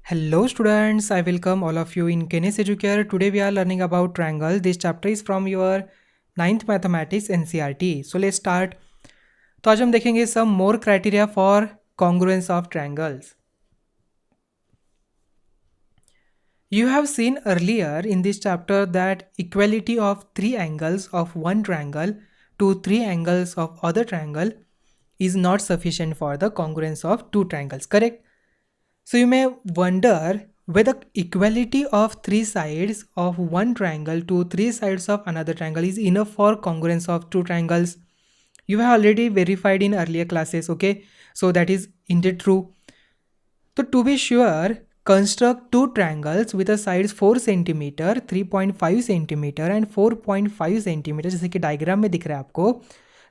Hello students, I welcome all of you in Kenes Educare. Today we are learning about triangle. This chapter is from your ninth mathematics NCERT. So let's start. तो आज हम देखेंगे some more criteria for congruence of triangles. You have seen earlier in this chapter that equality of three angles of one triangle to three angles of other triangle is not sufficient for the congruence of two triangles, correct? So you may wonder whether equality of three sides of one triangle to three sides of another triangle is enough for congruence of two triangles. You have already verified in earlier classes, okay? So that is indeed true. So to be sure, construct two triangles with a sides 4 cm, 3.5 cm and 4.5 cm जैसे कि diagram में दिख रहा है आपको.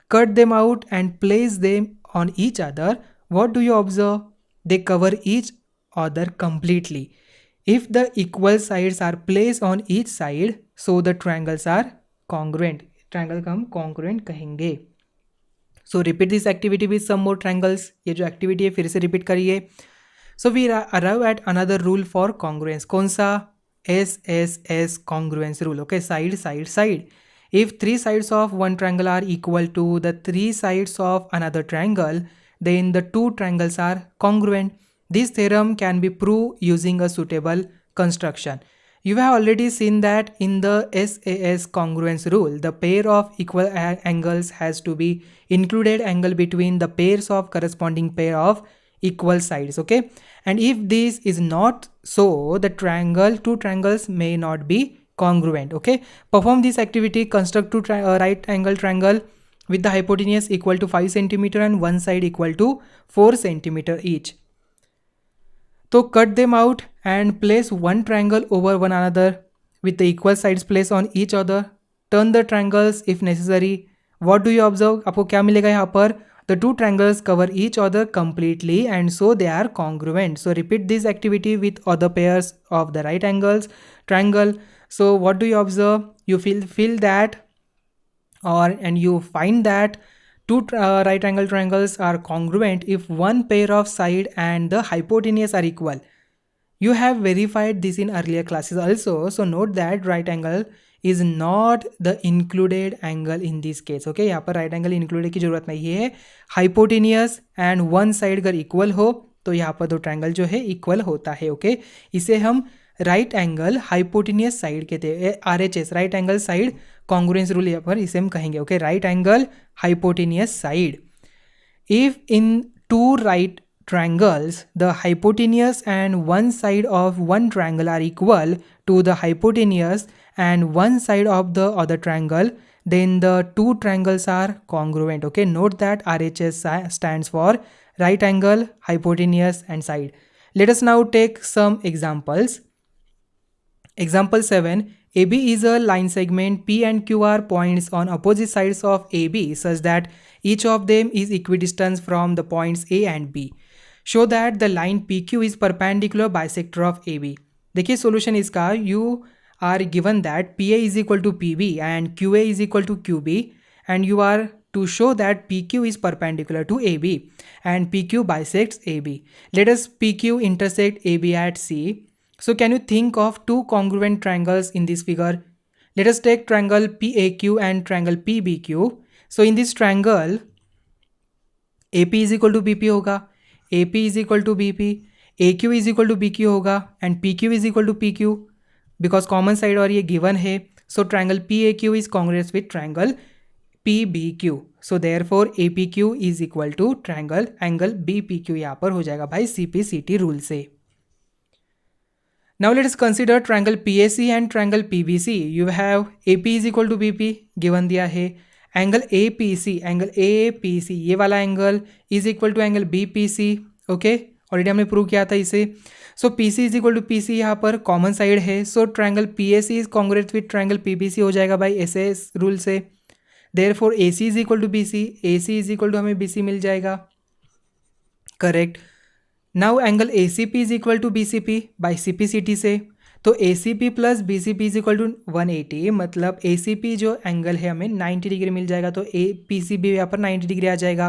Cut them out and place them on each other. What do you observe? They cover each other completely. If the equal sides are placed on each side, so the triangles are congruent. Triangle को हम congruent कहेंगे. So repeat this activity with some more triangles. ये जो activity है फिर से repeat करिए. So we arrive at another rule for congruence. कौन सा? SSS congruence rule. Okay, side, side, side. If three sides of one triangle are equal to the three sides of another triangle, then the two triangles are congruent. This theorem can be proved using a suitable construction. You have already seen that in the SAS congruence rule, the pair of equal angles has to be included angle between the pairs of corresponding pair of equal sides, okay? And if this is not so, the two triangles may not be congruent, okay? Perform this activity. Construct two right angle triangle with the hypotenuse equal to 5 cm and one side equal to 4 cm each. So cut them out and place one triangle over one another with the equal sides placed on each other. Turn the triangles if necessary. What do you observe? आपको क्या मिलेगा यहाँ पर? The two triangles cover each other completely and so they are congruent. So repeat this activity with other pairs of the right angles triangle. So what do you observe? You feel that and you find that two right angle triangles are congruent if one pair of side and the hypotenuse are equal. You have verified this in earlier classes also. So note that right angle is not the included angle in this case. Okay, यहाँ पर right angle included की जरूरत नहीं है. Hypotenuse and one side अगर equal हो तो यहाँ पर दो triangle जो है equal होता है. Okay, इसे हम राइट एंगल हाइपोटेनियस साइड कहते हैं, RHS right angle side congruence rule यहाँ पर इसे हम कहेंगे. Okay, right angle hypotenuse side. If in two right triangles the hypotenuse and one side of one triangle are equal to the hypotenuse and one side of the other triangle, then the two triangles are congruent. Okay, note that RHS stands for right angle, hypotenuse and side. Let us now take some examples. Example 7. AB is a line segment. P and Q are points on opposite sides of AB such that each of them is equidistant from the points A and B. Show that the line PQ is perpendicular bisector of AB. देखिए solution इसका, you are given that PA is equal to PB and QA is equal to QB and you are to show that PQ is perpendicular to AB and PQ bisects AB. Let us PQ intersect AB at C. So can you think of two congruent triangles in this figure? Let us take triangle PAQ and triangle PBQ. So in this triangle, AP is equal to BP होगा, AP is equal to BP, AQ is equal to BQ होगा and PQ is equal to PQ because common side और ये given है. So triangle PAQ is congruous with triangle PBQ. So therefore APQ is equal to triangle angle BPQ यहाँ पर हो जाएगा भाई CPCT rule से. Now let us consider triangle PAC and triangle PBC. You have AP is equal to BP given दिया है. Angle APC ये वाला angle is equal to angle BPC. Okay, already हमने प्रूव किया था इसे. So PC is equal to PC यहाँ पर कॉमन साइड है. So triangle PAC is congruent with triangle PBC हो जाएगा भाई SS रूल से. Therefore AC is equal to BC, AC is equal to हमें BC मिल जाएगा. Correct. Now angle ACP is equal to BCP by CPCT से. तो ACP plus BCP is equal to 180, मतलब ACP जो एंगल है हमें 90 डिग्री मिल जाएगा तो PCB यहाँ पर 90 डिग्री आ जाएगा.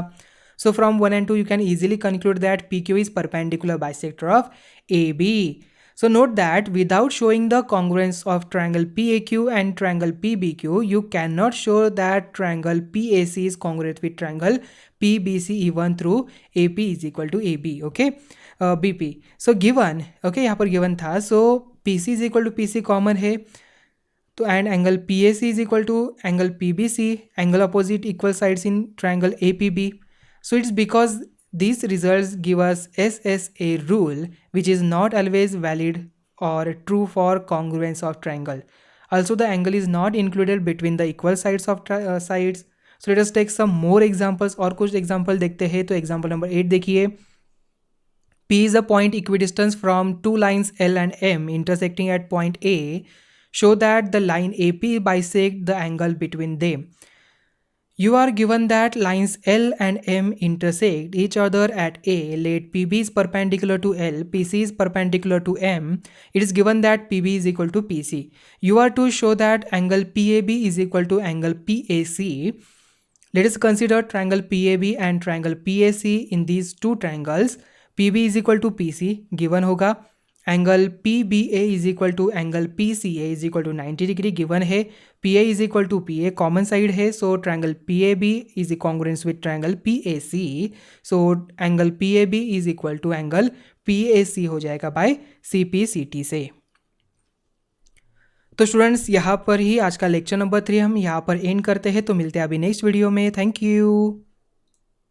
So from 1 and 2 you can easily conclude that PQ is perpendicular bisector of AB. So note that without showing the congruence of triangle PAQ and triangle PBQ, you cannot show that triangle PAC is congruent with triangle PBC even through AP is equal to AB. Okay, BP. So given, okay, यहाँ पर given था, so PC is equal to PC common है, तो and angle PAC is equal to angle PBC, angle opposite equal sides in triangle APB. So it's because these results give us SSA rule, which is not always valid or true for congruence of triangle. Also, the angle is not included between the equal sides of sides. So let us take some more examples. और कुछ example देखते हैं. तो example number 8 देखिए. P is a point equidistant from two lines L and M intersecting at point A. Show that the line AP bisect the angle between them. You are given that lines L and M intersect each other at A. Let PB is perpendicular to L, PC is perpendicular to M. It is given that PB is equal to PC. You are to show that angle PAB is equal to angle PAC. Let us consider triangle PAB and triangle PAC. In these two triangles, PB is equal to PC given होगा, angle PBA is equal to angle PCA is equal to 90 degree given है, PA is equal to PA common side है, so triangle PAB is congruent with triangle PAC, so angle PAB is equal to angle PAC हो जाएगा bye CPCT से. तो students यहाँ पर ही आज का लेक्चर नंबर 3 हम यहाँ पर एंड करते हैं. तो मिलते हैं अभी नेक्स्ट वीडियो में. Thank you.